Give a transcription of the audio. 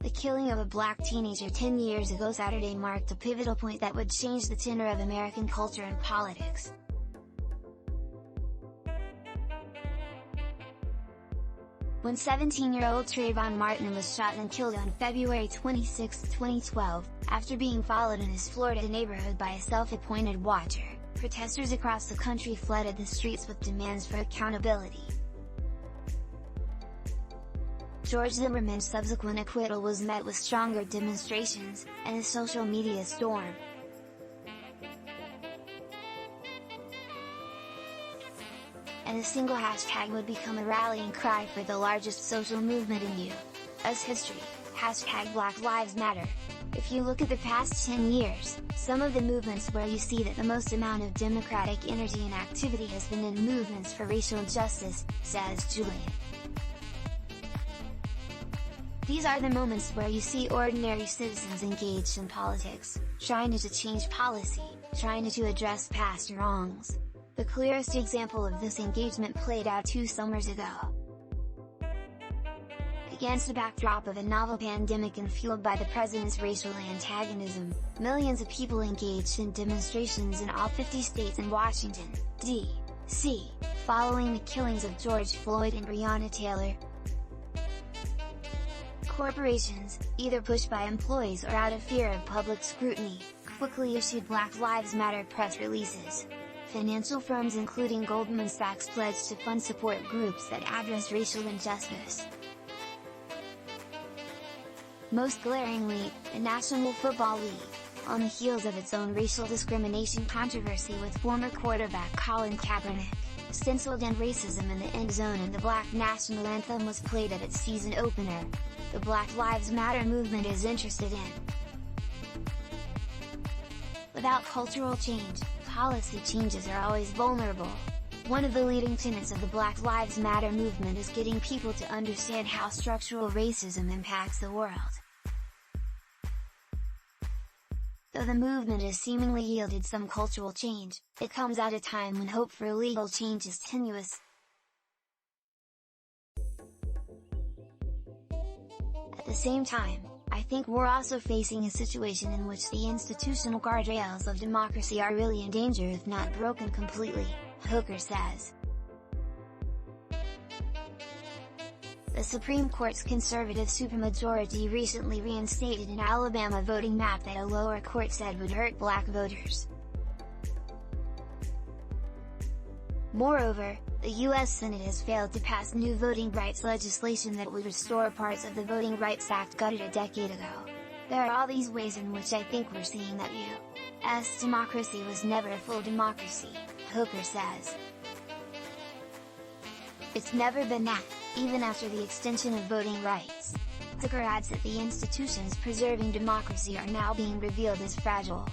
The killing of a black teenager 10 years ago Saturday marked a pivotal point that would change the tenor of American culture and politics. When 17-year-old Trayvon Martin was shot and killed on February 26, 2012, after being followed in his Florida neighborhood by a self-appointed watcher, protesters across the country flooded the streets with demands for accountability. George Zimmerman's subsequent acquittal was met with stronger demonstrations, and a social media storm. And a single hashtag would become a rallying cry for the largest social movement in U.S. history, #Black Lives Matter. If you look at the past 10 years, some of the movements where you see that the most amount of democratic energy and activity has been in movements for racial justice, says Julian. These are the moments where you see ordinary citizens engaged in politics, trying to change policy, trying to address past wrongs. The clearest example of this engagement played out 2 summers ago. Against the backdrop of a novel pandemic and fueled by the president's racial antagonism, millions of people engaged in demonstrations in all 50 states and Washington, D.C., following the killings of George Floyd and Breonna Taylor. Corporations, either pushed by employees or out of fear of public scrutiny, quickly issued Black Lives Matter press releases. Financial firms including Goldman Sachs pledged to fund support groups that address racial injustice. Most glaringly, the National Football League, on the heels of its own racial discrimination controversy with former quarterback Colin Kaepernick, censored racism in the end zone and the Black national anthem was played at its season opener. The Black Lives Matter movement is interested in. Without cultural change, policy changes are always vulnerable. One of the leading tenets of the Black Lives Matter movement is getting people to understand how structural racism impacts the world. Though the movement has seemingly yielded some cultural change, it comes at a time when hope for legal change is tenuous. At the same time, I think we're also facing a situation in which the institutional guardrails of democracy are really in danger if not broken completely, Hooker says. The Supreme Court's conservative supermajority recently reinstated an Alabama voting map that a lower court said would hurt black voters. Moreover, the U.S. Senate has failed to pass new voting rights legislation that would restore parts of the Voting Rights Act gutted a decade ago. There are all these ways in which I think we're seeing that U.S. democracy was never a full democracy, Hooker says. It's never been that, even after the extension of voting rights. Hooker adds that the institutions preserving democracy are now being revealed as fragile.